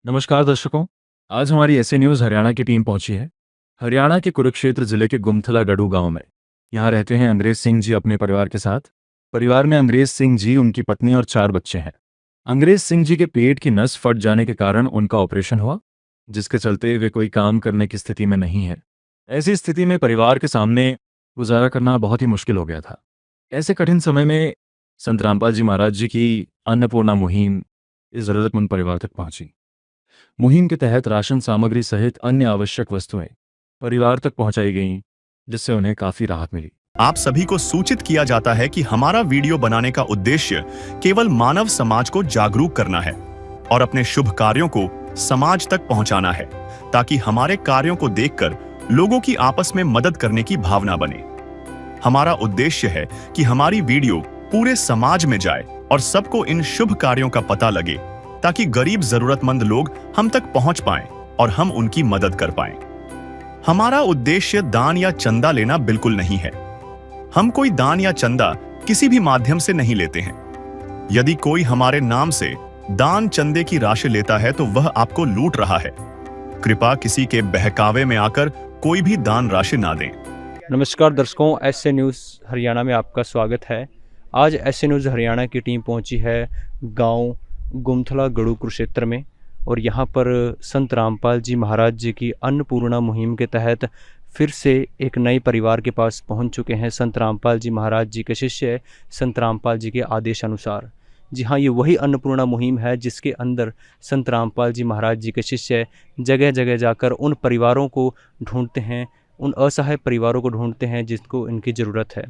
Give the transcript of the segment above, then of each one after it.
नमस्कार दर्शकों। आज हमारी ऐसे न्यूज़ हरियाणा की टीम पहुंची है। हरियाणा के कुरुक्षेत्र जिले के गुमथला गढ़ू गांव में। यहाँ रहते हैं अंग्रेज सिंह जी अपने परिवार के साथ। परिवार में अंग्रेज सिंह जी, उनकी पत्नी और 4 बच्चे हैं। अंग्रेज सिंह जी के पेट की नस फट जाने के कारण उनका ऑपरेशन हुआ, जिसके चलते वे कोई काम करने की स्थिति में नहीं है। ऐसी स्थिति में परिवार के सामने गुजारा करना बहुत ही मुश्किल हो गया था। ऐसे कठिन समय में संत रामपाल जी महाराज जी की अन्नपूर्णा मुहिम इस जरूरतमंद परिवार तक पहुंची। मुहिम के तहत राशन सामग्री सहित अन्य आवश्यक वस्तुएं परिवार तक पहुंचाई गईं, जिससे उन्हें काफी राहत मिली। आप सभी को सूचित किया जाता है कि हमारा वीडियो बनाने का उद्देश्य केवल मानव समाज को जागरूक करना है और अपने शुभ कार्यों को समाज तक पहुंचाना है, ताकि हमारे कार्यों को देखकर लोगों की आपस में मदद करने की भावना बने। हमारा उद्देश्य है कि हमारी वीडियो पूरे समाज में जाए और सबको इन शुभ कार्यों का पता लगे, ताकि गरीब जरूरतमंद लोग हम तक पहुंच पाएं और हम उनकी मदद कर पाएं। हमारा उद्देश्य दान या चंदा लेना बिल्कुल नहीं है। हम कोई दान या चंदा किसी भी माध्यम से नहीं लेते हैं। यदि कोई हमारे नाम से दान चंदे की राशि लेता है तो वह आपको लूट रहा है। कृपया किसी के बहकावे में आकर कोई भी दान राशि ना दें। नमस्कार दर्शकों, एसए न्यूज़ हरियाणा में आपका स्वागत है। आज एसए न्यूज़ हरियाणा की टीम पहुंची है गांव गुमथला गढ़ू कुरुक्षेत्र में, और यहां पर संत रामपाल जी महाराज जी की अन्नपूर्णा मुहिम के तहत फिर से एक नए परिवार के पास पहुंच चुके हैं। संत रामपाल जी महाराज जी के शिष्य संत रामपाल जी के आदेश अनुसार। जी हाँ, ये वही अन्नपूर्णा मुहिम है जिसके अंदर संत रामपाल जी महाराज जी के शिष्य जगह जगह जाकर उन परिवारों को ढूंढते हैं, उन असहाय परिवारों को ढूंढते हैं जिसको इनकी ज़रूरत है।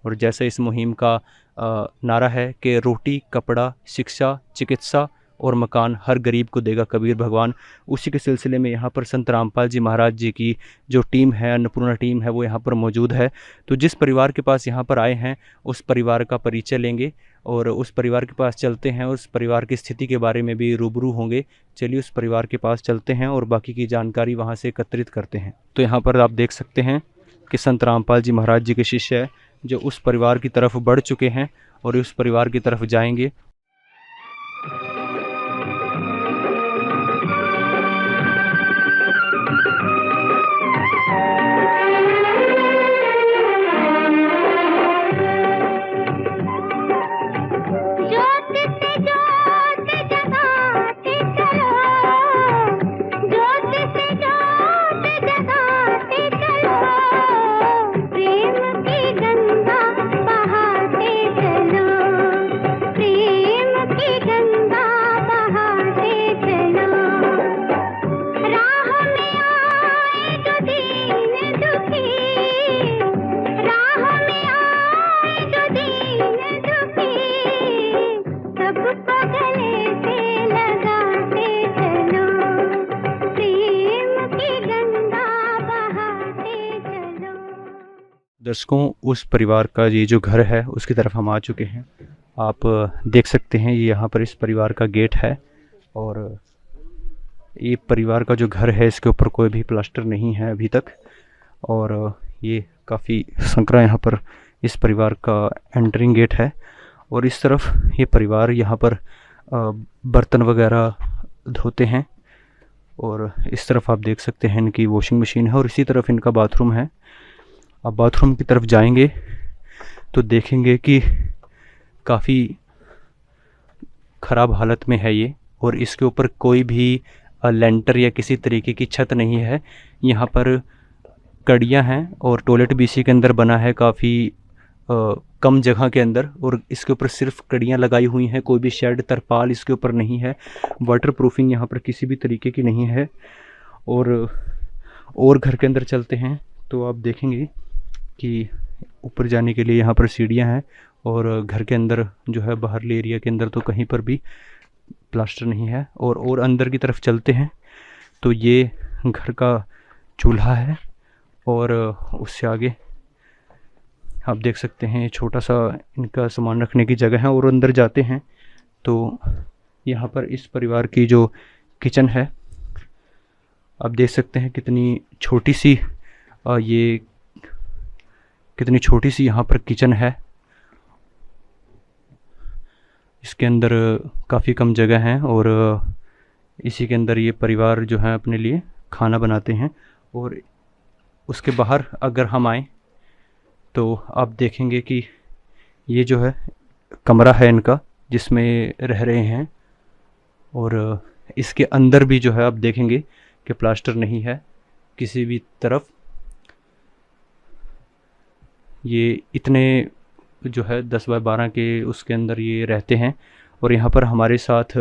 और जैसे इस मुहिम का नारा है कि रोटी, कपड़ा, शिक्षा, चिकित्सा और मकान हर गरीब को देगा कबीर भगवान, उसी के सिलसिले में यहाँ पर संत रामपाल जी महाराज जी की जो टीम है, अन्नपूर्णा टीम है, वो यहाँ पर मौजूद है। तो जिस परिवार के पास यहाँ पर आए हैं उस परिवार का परिचय लेंगे और उस परिवार के पास चलते हैं, उस परिवार की स्थिति के बारे में भी रूबरू होंगे। चलिए उस परिवार के पास चलते हैं और बाकी की जानकारी वहाँ से एकत्रित करते हैं। तो यहाँ पर आप देख सकते हैं कि संत रामपाल जी महाराज जी के शिष्य जो उस परिवार की तरफ बढ़ चुके हैं और उस परिवार की तरफ जाएंगे। दर्शकों, उस परिवार का ये जो घर है उसकी तरफ हम आ चुके हैं। आप देख सकते हैं ये यहाँ पर इस परिवार का गेट है, और ये परिवार का जो घर है इसके ऊपर कोई भी प्लास्टर नहीं है अभी तक। और ये काफ़ी संकरा यहाँ पर इस परिवार का एंटरिंग गेट है। और इस तरफ ये परिवार यहाँ पर बर्तन वगैरह धोते हैं, और इस तरफ आप देख सकते हैं इनकी वॉशिंग मशीन है, और इसी तरफ इनका बाथरूम है। अब बाथरूम की तरफ जाएंगे तो देखेंगे कि काफ़ी ख़राब हालत में है ये, और इसके ऊपर कोई भी लेंटर या किसी तरीके की छत नहीं है। यहाँ पर कड़ियाँ हैं और टॉयलेट भी इसी के अंदर बना है, काफ़ी कम जगह के अंदर, और इसके ऊपर सिर्फ कड़ियाँ लगाई हुई हैं। कोई भी शेड तरपाल इसके ऊपर नहीं है। वाटर प्रूफिंग यहाँ पर किसी भी तरीके की नहीं है। और घर के अंदर चलते हैं तो आप देखेंगे कि ऊपर जाने के लिए यहाँ पर सीढ़ियाँ हैं, और घर के अंदर जो है बाहरले एरिया के अंदर तो कहीं पर भी प्लास्टर नहीं है। और अंदर की तरफ चलते हैं तो ये घर का चूल्हा है, और उससे आगे आप देख सकते हैं छोटा सा इनका सामान रखने की जगह है। और अंदर जाते हैं तो यहाँ पर इस परिवार की जो किचन है, आप देख सकते हैं कितनी छोटी सी यहाँ पर किचन है। इसके अंदर काफ़ी कम जगह है, और इसी के अंदर ये परिवार जो है अपने लिए खाना बनाते हैं। और उसके बाहर अगर हम आएँ तो आप देखेंगे कि ये जो है कमरा है इनका जिसमें रह रहे हैं। और इसके अंदर भी जो है आप देखेंगे कि प्लास्टर नहीं है किसी भी तरफ। ये इतने जो है 10 बाय 12 के उसके अंदर ये रहते हैं। और यहाँ पर हमारे साथ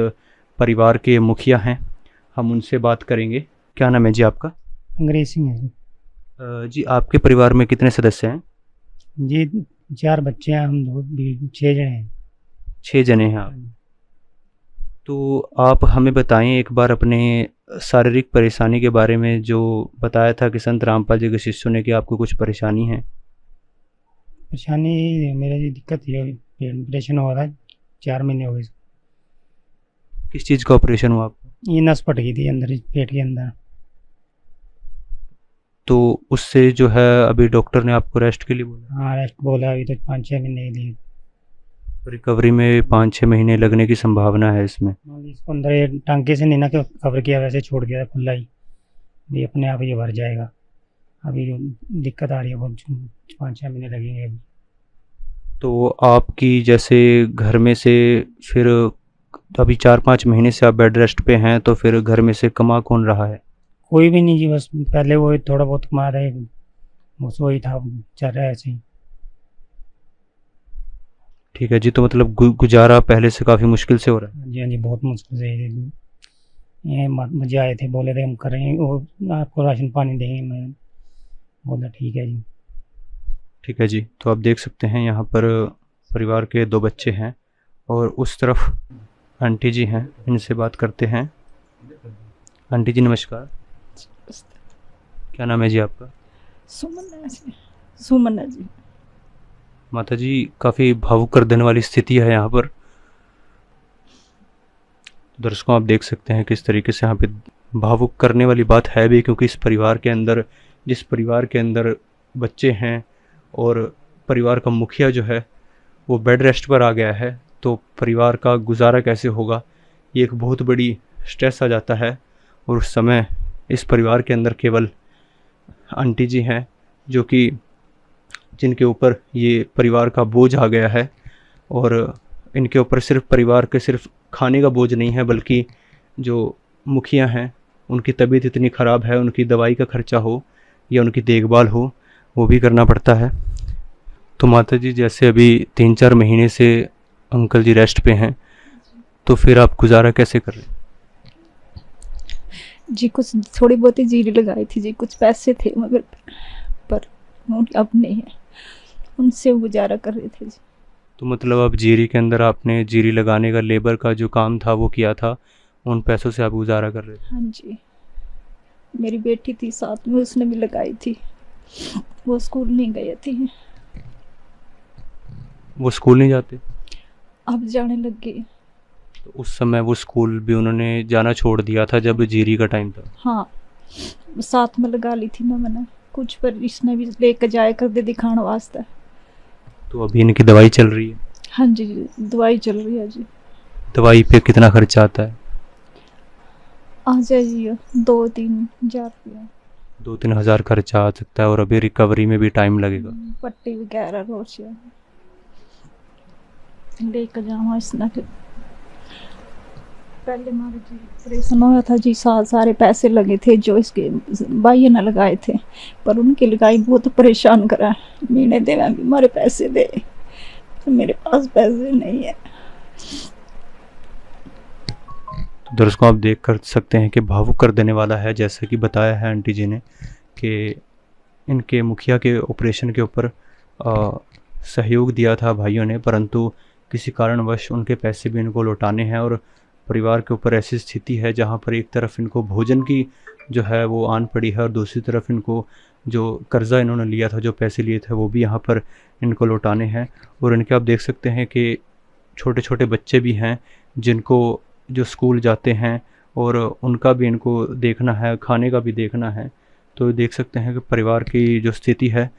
परिवार के मुखिया हैं, हम उनसे बात करेंगे। क्या नाम है जी आपका? अंग्रेज सिंह है जी आपके परिवार में कितने सदस्य हैं? जी। 4 बच्चे हैं, हम 6 जने हैं। 6 जने हैं आप। तो आप हमें बताएं एक बार अपने शारीरिक परेशानी के बारे में, जो बताया था कि संत रामपाल जी के शिष्यों ने कि आपको कुछ परेशानी है। परेशानी मेरे जी दिक्कत ये ऑपरेशन हो रहा है, 4 महीने हो गए। किस चीज़ का ऑपरेशन हुआ आपको? ये नस पट गई थी अंदर, पेट के अंदर। तो उससे जो है अभी डॉक्टर ने आपको रेस्ट के लिए बोला? हाँ, रेस्ट बोला अभी तो 5-6 महीने के लिए। रिकवरी में 5-6 महीने लगने की संभावना है इसमें। इसको अंदर ये टांके से नहीं ना कवर किया, वैसे छोड़ दिया था खुला ही, ये अपने आप ये भर जाएगा। अभी दिक्कत आ रही है बहुत, 5-6 महीने लगेंगे अभी। तो आपकी जैसे घर में से फिर अभी 4-5 महीने से आप बेड रेस्ट पे हैं, तो फिर घर में से कमा कौन रहा है? कोई भी नहीं जी, बस पहले वो थोड़ा बहुत कमा रहे, बस वही था, चल रहा है ऐसे ही। ठीक है जी। तो मतलब गुजारा पहले से काफ़ी मुश्किल से हो रहा है? हाँ जी, हाँ जी, बहुत मुश्किल से। ये मुझे आए थे, बोले थे हम करेंगे, वो आपको राशन पानी देंगे। मैं बोला ठीक है जी। ठीक है जी। तो आप देख सकते हैं यहाँ पर परिवार के 2 बच्चे हैं और उस तरफ आंटी जी हैं, इनसे बात करते हैं। आंटी जी नमस्कार, क्या नाम है जी आपका? सुमन जी। सुमन जी। माता जी, काफ़ी भावुक कर देने वाली स्थिति है यहाँ पर। दर्शकों आप देख सकते हैं किस तरीके से यहाँ पे भावुक करने वाली बात है भी, क्योंकि इस परिवार के अंदर, जिस परिवार के अंदर बच्चे हैं और परिवार का मुखिया जो है वो बेड रेस्ट पर आ गया है, तो परिवार का गुजारा कैसे होगा, ये एक बहुत बड़ी स्ट्रेस आ जाता है। और उस समय इस परिवार के अंदर केवल आंटी जी हैं जो कि जिनके ऊपर ये परिवार का बोझ आ गया है। और इनके ऊपर सिर्फ परिवार के सिर्फ खाने का बोझ नहीं है, बल्कि जो मुखिया हैं उनकी तबीयत इतनी ख़राब है, उनकी दवाई का खर्चा हो या उनकी देखभाल हो, वो भी करना पड़ता है। तो माता जी, जैसे अभी 3-4 महीने से अंकल जी रेस्ट पे हैं, तो फिर आप गुजारा कैसे कर रहे हैं? जी कुछ थोड़ी बहुत ही जीरी लगाई थी जी, कुछ पैसे थे मगर पर अब नहीं है, उनसे गुजारा कर रहे थे जी। तो मतलब अब जीरी के अंदर आपने जीरी लगाने का लेबर का जो काम था वो किया था, उन पैसों से आप गुजारा कर रहे थे? हाँ जी। मेरी बेटी थी साथ में, उसने भी लगाई थी, वो स्कूल नहीं गई थी। वो स्कूल नहीं जाते? अब जाने लग गई। तो उस समय वो स्कूल भी उन्होंने जाना छोड़ दिया था जब जीरी का टाइम था? हाँ, साथ में लगा ली थी ना मैंने कुछ, पर इसने भी लेकर जाया कर दे दिखाने वास्ते। तो अभी इनकी दवाई चल रही है? हाँ जी, दवाई चल रही है जी। दवाई पे कितना खर्चा आता है? आ जाइए 2-3 हज़ार रुपया। 2-3 हज़ार खर्चा आ सकता है, और अभी रिकवरी में भी टाइम लगेगा। पट्टी वगैरह रोज लेकर जाऊँ इसने। फिर पहले हमारे जी ऑपरेशन हुआ था जी, सारे पैसे लगे थे जो इसके भाई ने लगाए थे, पर उनकी लगाई बहुत परेशान करा। महीने दे मैं हमारे पैसे दे, तो मेरे पास पैसे नहीं है। तो दर्शकों आप देख कर सकते हैं कि भावुक कर देने वाला है। जैसे कि बताया है आंटी जी ने कि इनके मुखिया के ऑपरेशन के ऊपर सहयोग दिया था भाइयों ने, परंतु किसी कारणवश उनके पैसे भी इनको लौटाने हैं। और परिवार के ऊपर ऐसी स्थिति है जहाँ पर एक तरफ इनको भोजन की जो है वो आन पड़ी है, और दूसरी तरफ इनको जो कर्ज़ा इन्होंने लिया था, जो पैसे लिए थे, वो भी यहाँ पर इनको लौटाने हैं। और इनके आप देख सकते हैं कि छोटे छोटे बच्चे भी हैं जिनको जो स्कूल जाते हैं, और उनका भी इनको देखना है, खाने का भी देखना है। तो देख सकते हैं कि परिवार की जो स्थिति है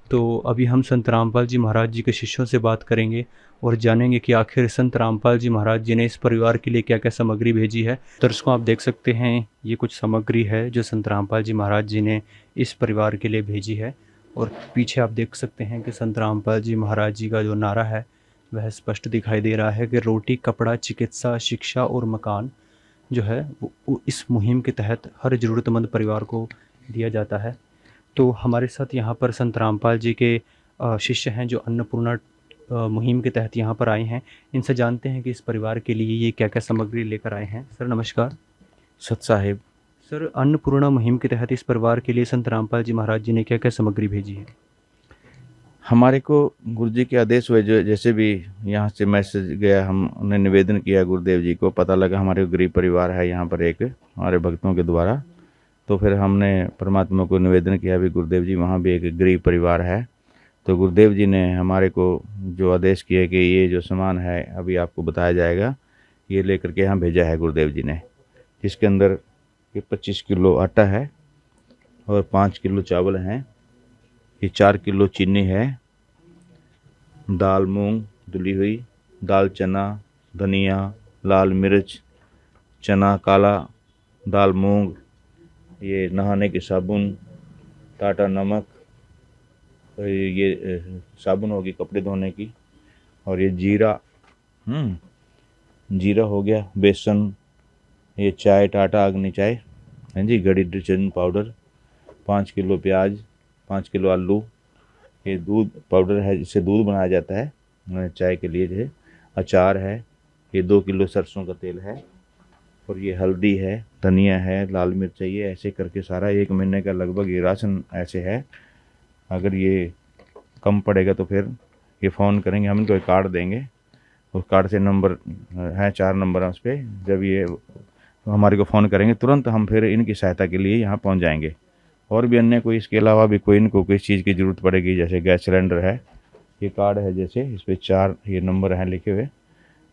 तो अभी हम संत रामपाल जी महाराज जी के शिष्यों से बात करेंगे और जानेंगे कि आखिर संत रामपाल जी महाराज जी ने इस परिवार के लिए क्या क्या सामग्री भेजी है। दर्शकों, आप देख सकते हैं ये कुछ सामग्री है जो संत रामपाल जी महाराज जी ने इस परिवार के लिए भेजी है। और पीछे आप देख सकते हैं कि संत रामपाल जी महाराज जी का जो नारा है वह स्पष्ट दिखाई दे रहा है कि रोटी, कपड़ा, चिकित्सा, शिक्षा और मकान जो है वो इस मुहिम के तहत हर ज़रूरतमंद परिवार को दिया जाता है। तो हमारे साथ यहाँ पर संत रामपाल जी के शिष्य हैं जो अन्नपूर्णा मुहिम के तहत यहाँ पर आए हैं। इनसे जानते हैं कि इस परिवार के लिए ये क्या क्या सामग्री लेकर आए हैं। सर नमस्कार। सत साहिब, सर, अन्नपूर्णा मुहिम के तहत इस परिवार के लिए संत रामपाल जी महाराज जी ने क्या क्या सामग्री भेजी है? हमारे को गुरु जी के आदेश हुए, जो जैसे भी यहाँ से मैसेज गया हमने निवेदन किया गुरुदेव जी को, पता लगा हमारे गरीब परिवार है यहाँ पर एक हमारे भक्तों के द्वारा, तो फिर हमने परमात्मा को निवेदन किया भी गुरुदेव जी वहाँ भी एक गरीब परिवार है। तो गुरुदेव जी ने हमारे को जो आदेश किए कि ये जो सामान है अभी आपको बताया जाएगा, ये लेकर के यहाँ भेजा है गुरुदेव जी ने, जिसके अंदर ये 25 किलो आटा है और 5 किलो चावल हैं, ये 4 किलो चीनी है, दाल मूंग धुली हुई, दाल चना, धनिया, लाल मिर्च, चना काला, दाल मूंग, ये नहाने की साबुन, टाटा नमक, ये साबुन होगी कपड़े धोने की, और ये जीरा जीरा हो गया, बेसन, ये चाय टाटा अग्नि चाय, हाँ जी, गड़ी डिटर्जेंट पाउडर, 5 किलो प्याज, 5 किलो आलू, ये दूध पाउडर है जिससे दूध बनाया जाता है चाय के लिए, जो है अचार है, ये 2 किलो सरसों का तेल है, और ये हल्दी है, धनिया है, लाल मिर्च चाहिए, ऐसे करके सारा 1 महीने का लगभग ये राशन ऐसे है। अगर ये कम पड़ेगा तो फिर ये फ़ोन करेंगे, हम इनको एक कार्ड देंगे, उस कार्ड से नंबर है 4 नंबर है उस पर, जब ये हमारे को फ़ोन करेंगे तुरंत हम फिर इनकी सहायता के लिए यहाँ पहुँच जाएंगे। और भी अन्य कोई इसके अलावा भी कोई इनको किस चीज़ की ज़रूरत पड़ेगी, जैसे गैस सिलेंडर है, ये कार्ड है जैसे इस पर 4 ये नंबर हैं लिखे हुए,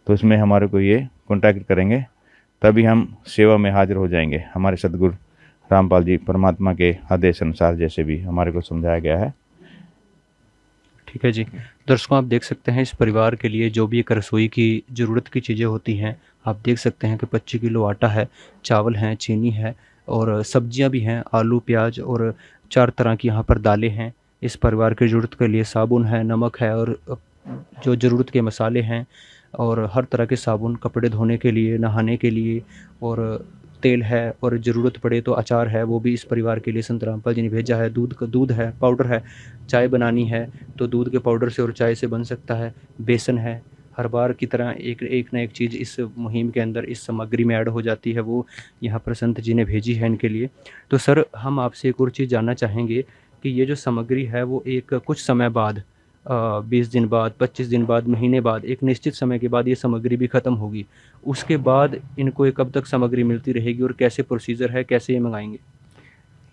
तो इसमें हमारे को ये कॉन्टैक्ट करेंगे, तभी हम सेवा में हाजिर हो जाएंगे हमारे सतगुरु रामपाल जी परमात्मा के आदेश अनुसार, जैसे भी हमारे को समझाया गया है। ठीक है जी। दर्शकों, आप देख सकते हैं इस परिवार के लिए जो भी एक रसोई की ज़रूरत की चीज़ें होती हैं, आप देख सकते हैं कि 25 किलो आटा है, चावल हैं, चीनी है और सब्जियां भी हैं, आलू, प्याज और 4 तरह की यहाँ पर दालें हैं। इस परिवार की ज़रूरत के लिए साबुन है, नमक है और जो ज़रूरत के मसाले हैं, और हर तरह के साबुन, कपड़े धोने के लिए, नहाने के लिए, और तेल है, और ज़रूरत पड़े तो अचार है, वो भी इस परिवार के लिए संत रामपाल जी ने भेजा है। दूध है, पाउडर है, चाय बनानी है तो दूध के पाउडर से और चाय से बन सकता है। बेसन है, हर बार की तरह एक ना एक चीज़ इस मुहिम के अंदर इस सामग्री में ऐड हो जाती है, वो यहाँ पर संत जी ने भेजी है इनके लिए। तो सर, हम आपसे एक और चीज़ जानना चाहेंगे कि ये जो सामग्री है वो एक कुछ समय बाद 20 दिन बाद, 25 दिन बाद, महीने बाद, एक निश्चित समय के बाद ये सामग्री भी ख़त्म होगी। उसके बाद इनको ये कब तक सामग्री मिलती रहेगी और कैसे प्रोसीजर है, कैसे ये मंगाएंगे?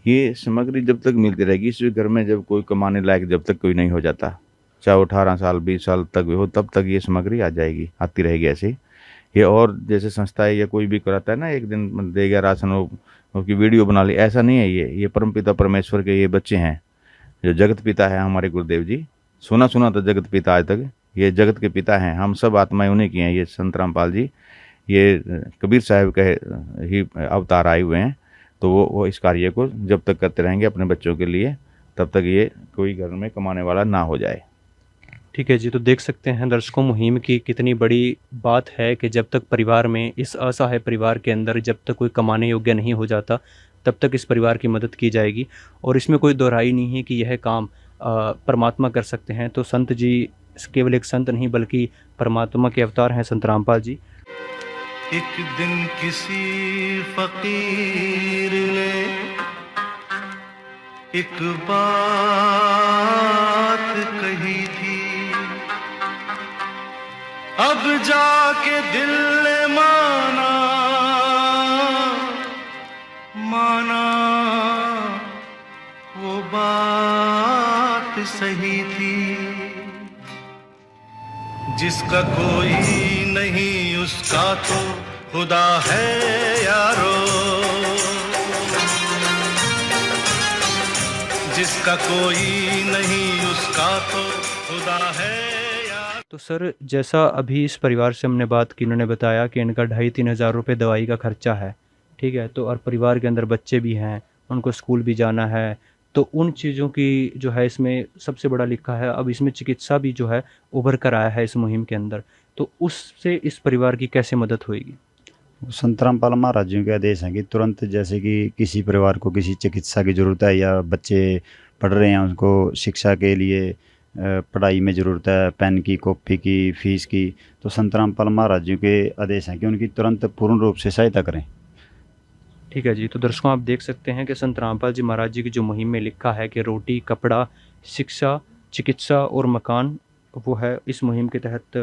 ये सामग्री जब तक मिलती रहेगी, इस घर में जब कोई कमाने लायक जब तक कोई नहीं हो जाता, चाहे 18 साल 20 साल तक भी हो, तब तक ये सामग्री आ जाएगी, आती रहेगी ऐसे ही। ये और जैसे संस्थाएं या कोई भी कराता है ना, एक दिन दे गया राशन हो की वीडियो बना ली, ऐसा नहीं है। ये परमपिता परमेश्वर के ये बच्चे हैं, जो जगत पिता है हमारे गुरुदेव जी। सुना तो जगत पिता आज तक, ये जगत के पिता हैं, हम सब आत्माएं उन्हीं की हैं। ये संत रामपाल जी, ये कबीर साहब के ही अवतार आए हुए हैं, तो वो इस कार्य को जब तक करते रहेंगे अपने बच्चों के लिए, तब तक ये कोई घर में कमाने वाला ना हो जाए। ठीक है जी। तो देख सकते हैं दर्शकों, मुहिम की कितनी बड़ी बात है कि जब तक परिवार में, इस असहाय परिवार के अंदर जब तक कोई कमाने योग्य नहीं हो जाता, तब तक इस परिवार की मदद की जाएगी। और इसमें कोई दोहराई नहीं है कि यह काम परमात्मा कर सकते हैं। तो संत जी केवल एक संत नहीं बल्कि परमात्मा के अवतार हैं संत रामपाल जी। एक दिन किसी फकीर ने एक बात कही थी, अब जाके दिल ने माना वो बात सही थी। जिसका कोई नहीं उसका तो खुदा है यारो, जिसका कोई नहीं उसका तो खुदा है यार। तो सर, जैसा अभी इस परिवार से हमने बात की, उन्होंने बताया कि इनका 2,500-3,000 रुपये दवाई का खर्चा है, ठीक है। तो और परिवार के अंदर बच्चे भी हैं, उनको स्कूल भी जाना है, तो उन चीज़ों की जो है इसमें सबसे बड़ा लिखा है। अब इसमें चिकित्सा भी जो है उभर कर आया है इस मुहिम के अंदर, तो उससे इस परिवार की कैसे मदद होएगी? संत रामपाल महाराज जी के आदेश हैं कि तुरंत, जैसे कि किसी परिवार को किसी चिकित्सा की ज़रूरत है या बच्चे पढ़ रहे हैं उनको शिक्षा के लिए पढ़ाई में ज़रूरत है, पेन की, कॉपी की, फीस की, तो संत रामपाल महाराज जी के आदेश हैं कि उनकी तुरंत पूर्ण रूप से सहायता करें। ठीक है जी। तो दर्शकों, आप देख सकते हैं कि संत रामपाल जी महाराज जी की जो मुहिम में लिखा है कि रोटी, कपड़ा, शिक्षा, चिकित्सा और मकान, वो है इस मुहिम के तहत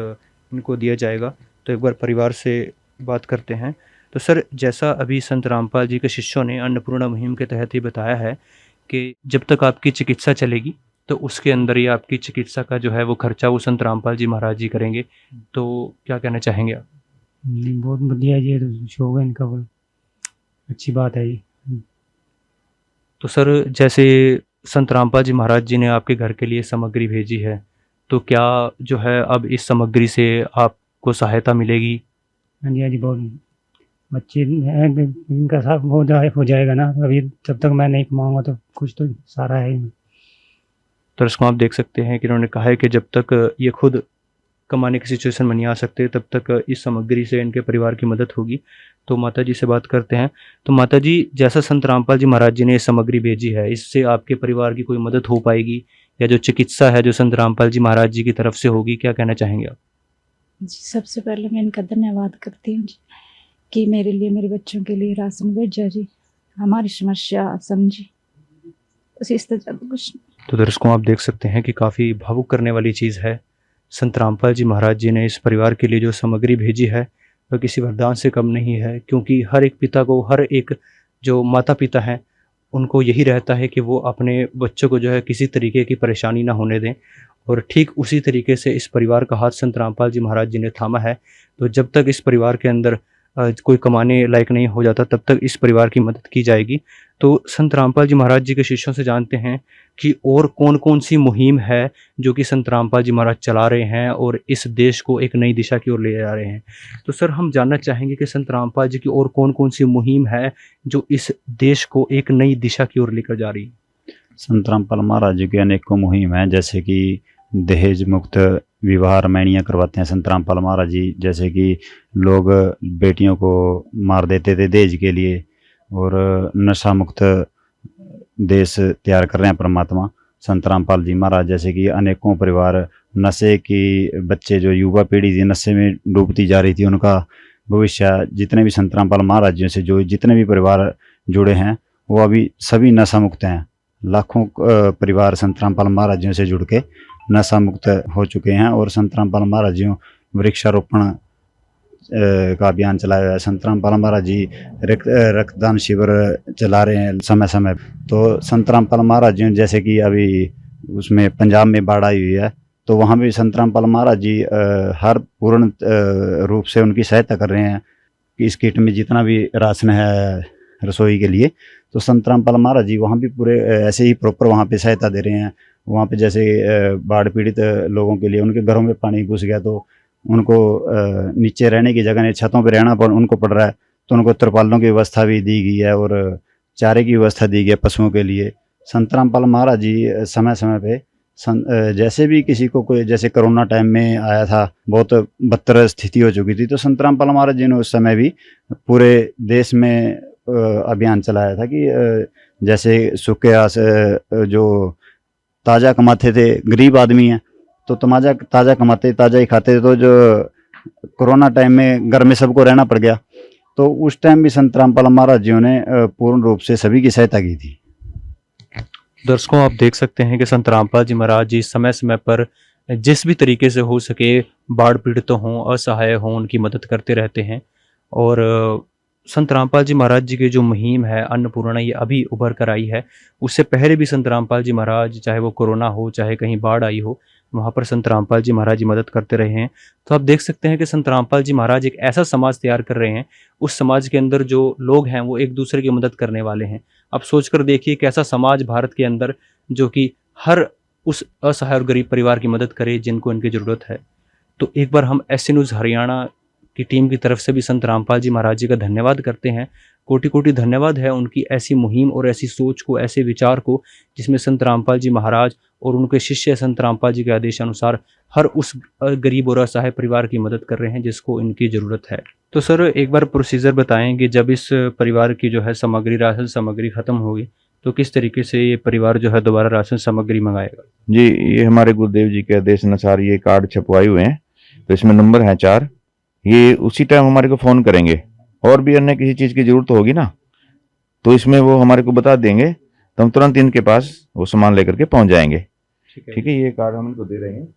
इनको दिया जाएगा। तो एक बार परिवार से बात करते हैं। तो सर, जैसा अभी संत रामपाल जी के शिष्यों ने अन्नपूर्णा मुहिम के तहत ही बताया है कि जब तक आपकी चिकित्सा चलेगी तो उसके अंदर ही आपकी चिकित्सा का जो है वो खर्चा वो संत रामपाल जी महाराज जी करेंगे, तो क्या कहना चाहेंगे आप? नहीं, बहुत बढ़िया जी, ये तो शौक है इनका, वो अच्छी बात है जी। तो सर, जैसे संत रामपाल जी महाराज जी ने आपके घर के लिए सामग्री भेजी है, तो क्या जो है अब इस सामग्री से आपको सहायता मिलेगी? हाँ जी, हाँ जी, बहुत बच्चे हैं, इनका साथ हो जाएगा ना। अभी जब तक मैं नहीं कमाऊँगा तो कुछ तो सारा है ही। दर्शकों, आप देख सकते हैं कि उन्होंने कहा है कि जब तक ये खुद कमाने की सिचुएशन में नहीं आ सकते तब तक इस सामग्री से इनके परिवार की मदद होगी। तो माता जी से बात करते हैं। तो माता जी, जैसा संत रामपाल जी महाराज जी ने ये सामग्री भेजी है, इससे आपके परिवार की कोई मदद हो पाएगी, या जो चिकित्सा है जो संत रामपाल जी महाराज जी की तरफ से होगी, क्या कहना चाहेंगे आप? जी, सबसे पहले मैं इनका धन्यवाद करती हूँ जी, कि मेरे लिए, मेरे बच्चों के लिए राशन भेजा जी, हमारी समस्या समझी, बस इस तरह ज़्यादा कुछ नहीं। तो दर्शकों, आप देख सकते हैं कि काफ़ी भावुक करने वाली चीज़ है। संत रामपाल जी महाराज जी ने इस परिवार के लिए जो सामग्री भेजी है वह किसी वरदान से कम नहीं है, क्योंकि हर एक पिता को, हर एक जो माता पिता हैं, उनको यही रहता है कि वो अपने बच्चों को जो है किसी तरीके की परेशानी ना होने दें, और ठीक उसी तरीके से इस परिवार का हाथ संत रामपाल जी महाराज जी ने थामा है। तो जब तक इस परिवार के अंदर कोई कमाने लायक नहीं हो जाता तब तक इस परिवार की मदद की जाएगी। तो संत रामपाल जी महाराज जी के शिष्यों से जानते हैं कि और कौन कौन सी मुहिम है जो कि संत रामपाल जी महाराज चला रहे हैं और इस देश को एक नई दिशा की ओर ले जा रहे हैं। तो सर, हम जानना चाहेंगे कि संत रामपाल जी की और कौन कौन सी मुहिम है जो इस देश को एक नई दिशा की ओर लेकर जा रही है? संत रामपाल महाराज जी की अनेकों मुहिम हैं, जैसे कि दहेज मुक्त विवाह रमैनियाँ करवाते हैं संत रामपाल महाराज जी। जैसे कि लोग बेटियों को मार देते थे दहेज के लिए, और नशा मुक्त देश तैयार कर रहे हैं परमात्मा संत रामपाल जी महाराज। जैसे कि अनेकों परिवार नशे की, बच्चे जो युवा पीढ़ी थी नशे में डूबती जा रही थी, उनका भविष्य, जितने भी संत रामपाल महाराज जी से जो जितने भी परिवार जुड़े हैं वो अभी सभी नशा मुक्त हैं। लाखों परिवार संत रामपाल महाराज जी से जुड़ के नशा मुक्त हो चुके हैं, और संत रामपाल महाराज जी वृक्षारोपण का अभियान चलाया है। संत रामपाल महाराज जी रक्तदान शिविर चला रहे हैं समय समय। तो संत रामपाल महाराज जी, जैसे कि अभी उसमें पंजाब में बाढ़ आई हुई है, तो वहाँ भी संत रामपाल महाराज जी हर पूर्ण रूप से उनकी सहायता कर रहे हैं। इस किट में जितना भी राशन है रसोई के लिए, तो संत रामपाल महाराज जी वहाँ भी पूरे ऐसे ही प्रॉपर वहाँ पे सहायता दे रहे हैं। वहाँ पे जैसे बाढ़ पीड़ित लोगों के लिए, उनके घरों में पानी घुस गया तो उनको नीचे रहने की जगह नहीं, छतों पे रहना उनको पड़ रहा है, तो उनको तिरपालों की व्यवस्था भी दी गई है और चारे की व्यवस्था दी गई है पशुओं के लिए। संत रामपाल महाराज जी समय समय पे जैसे भी किसी को कोई, जैसे कोरोना टाइम में आया था, बहुत बदतर स्थिति हो चुकी थी, तो संत रामपाल महाराज जी ने उस समय भी पूरे देश में अभियान चलाया था कि जैसे सूखे जो ताज़ा कमाते थे, गरीब आदमी हैं तो ताज़ा कमाते, ताज़ा ही खाते थे, तो जो कोरोना टाइम में घर में सबको रहना पड़ गया, तो उस टाइम भी संत रामपाल महाराज जी ने पूर्ण रूप से सभी की सहायता की थी। दर्शकों, आप देख सकते हैं कि संत रामपाल जी महाराज जी समय समय पर जिस भी तरीके से हो सके बाढ़ पीड़ितों हों, असहाय हों, उनकी मदद करते रहते हैं। और संत रामपाल जी महाराज जी की जो मुहिम है अन्नपूर्णा, ये अभी उभर कर आई है। उससे पहले भी संत रामपाल जी महाराज, चाहे वो कोरोना हो, चाहे कहीं बाढ़ आई हो, वहाँ पर संत रामपाल जी महाराज जी मदद करते रहे हैं। तो आप देख सकते हैं कि संत रामपाल जी महाराज एक ऐसा समाज तैयार कर रहे हैं, उस समाज के अंदर जो लोग हैं वो एक दूसरे की मदद करने वाले हैं। आप सोच कर देखिए कैसा समाज भारत के अंदर जो कि हर उस असहाय और गरीब परिवार की मदद करे जिनको इनकी ज़रूरत है। तो एक बार हम एसए न्यूज़ हरियाणा की टीम की तरफ से भी संत रामपाल जी महाराज जी का धन्यवाद करते हैं। कोटि कोटि धन्यवाद है उनकी ऐसी मुहिम और ऐसी सोच को, ऐसे विचार को, जिसमें संत रामपाल जी महाराज और उनके शिष्य संत रामपाल जी के आदेशानुसार हर उस गरीब और असहाय परिवार की मदद कर रहे हैं जिसको इनकी ज़रूरत है। तो सर एक बार प्रोसीजर बताएं कि जब इस परिवार की जो है सामग्री, राशन सामग्री ख़त्म होगी तो किस तरीके से ये परिवार जो है दोबारा राशन सामग्री मंगाएगा? जी, ये हमारे गुरुदेव जी के आदेश अनुसार ये कार्ड छपवाए हुए हैं, तो इसमें नंबर है 4। ये उसी टाइम हमारे को फ़ोन करेंगे, और भी अन्य किसी चीज़ की ज़रूरत होगी ना तो इसमें वो हमारे को बता देंगे, तो हम तुरंत इनके पास वो सामान लेकर के पहुंच जाएंगे। ठीक है, ये कार्ड हम इनको दे रहे हैं,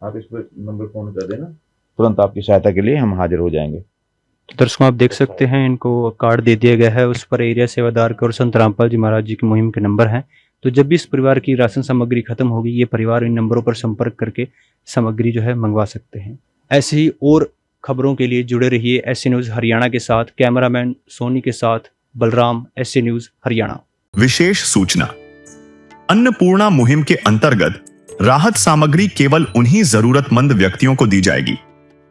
आप इस पर नंबर फ़ोन कर देना, तुरंत आपकी सहायता के लिए हम हाजिर हो जाएंगे। तो दर्शकों आप देख सकते हैं इनको कार्ड दे दिया गया है, उस पर एरिया सेवादार के और संत रामपाल जी महाराज जी की मुहिम के नंबर हैं। तो जब भी इस परिवार की राशन सामग्री खत्म होगी, ये परिवार इन नंबरों पर संपर्क करके सामग्री जो है मंगवा सकते हैं। ऐसे ही और खबरों के लिए जुड़े रहिए एसए न्यूज़ हरियाणा के साथ। कैमरामैन सोनी के साथ बलराम, एसए न्यूज़ हरियाणा। विशेष सूचना, अन्नपूर्णा मुहिम के अंतर्गत राहत सामग्री केवल उन्हीं जरूरतमंद व्यक्तियों को दी जाएगी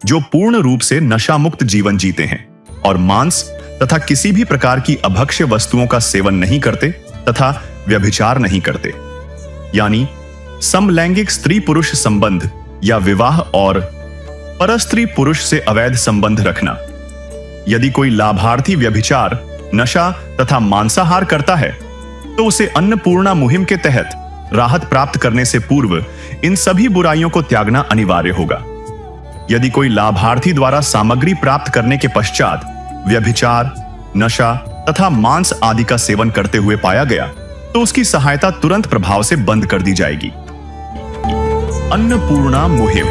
जो पूर्ण रूप से नशा मुक्त जीवन जीते हैं और मांस तथा किसी भी प्रकार की अभक्ष्य वस्तुओं का सेवन नहीं करते तथा व्यभिचार नहीं करते, यानी समलैंगिक स्त्री पुरुष संबंध या विवाह और परस्त्री पुरुष से अवैध संबंध रखना। यदि कोई लाभार्थी व्यभिचार, नशा तथा मांसाहार करता है तो उसे अन्नपूर्णा मुहिम के तहत राहत प्राप्त करने से पूर्व इन सभी बुराइयों को त्यागना अनिवार्य होगा। यदि कोई लाभार्थी द्वारा सामग्री प्राप्त करने के पश्चात व्यभिचार, नशा तथा मांस आदि का सेवन करते हुए पाया गया तो उसकी सहायता तुरंत प्रभाव से बंद कर दी जाएगी। अन्नपूर्णा मुहिम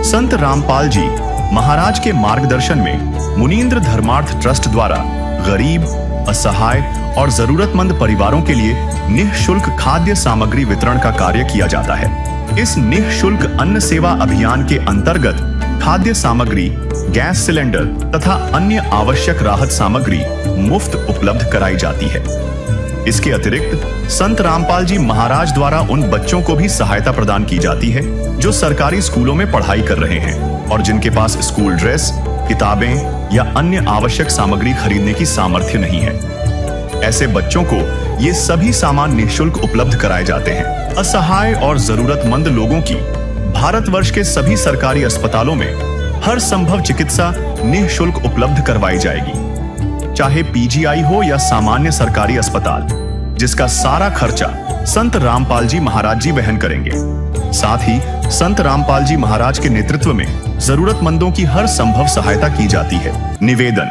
संत रामपाल जी महाराज के मार्गदर्शन में मुनींद्र धर्मार्थ ट्रस्ट द्वारा गरीब, असहाय और जरूरतमंद परिवारों के लिए निःशुल्क खाद्य सामग्री वितरण का कार्य किया जाता है। इस निःशुल्क अन्न सेवा अभियान के अंतर्गत खाद्य सामग्री, गैस सिलेंडर तथा अन्य आवश्यक राहत सामग्री मुफ्त उपलब्ध कराई जाती है। इसके अतिरिक्त संत रामपाल जी महाराज द्वारा उन बच्चों को भी सहायता प्रदान की जाती है जो सरकारी स्कूलों में पढ़ाई कर रहे हैं और जिनके पास स्कूल ड्रेस, किताबें या अन्य आवश्यक सामग्री खरीदने की सामर्थ्य नहीं है। ऐसे बच्चों को ये सभी सामान निःशुल्क उपलब्ध कराए जाते हैं। असहाय और जरूरतमंद लोगों की भारतवर्ष के सभी सरकारी अस्पतालों में हर संभव चिकित्सा निःशुल्क उपलब्ध करवाई जाएगी, चाहे पीजीआई हो या सामान्य सरकारी अस्पताल, जिसका सारा खर्चा संत रामपाल जी महाराज जी वहन करेंगे। साथ ही संत रामपाल जी महाराज के नेतृत्व में जरूरतमंदों की हर संभव सहायता की जाती है। निवेदन,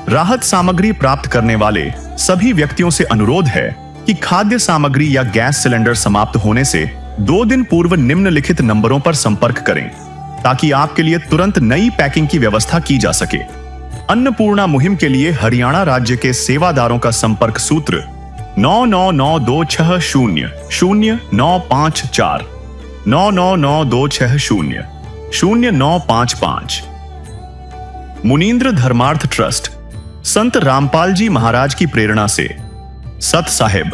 राहत सामग्री प्राप्त करने वाले सभी व्यक्तियों से अनुरोध है कि खाद्य सामग्री या गैस सिलेंडर समाप्त होने से 2 दिन पूर्व निम्नलिखित नंबरों पर संपर्क करें ताकि आपके लिए तुरंत नई पैकिंग की व्यवस्था की जा सके। अन्नपूर्णा मुहिम के लिए हरियाणा राज्य के सेवादारों का संपर्क सूत्र 9992600954 9992600955। मुनींद्र धर्मार्थ ट्रस्ट संत रामपाल जी महाराज की प्रेरणा से सत साहिब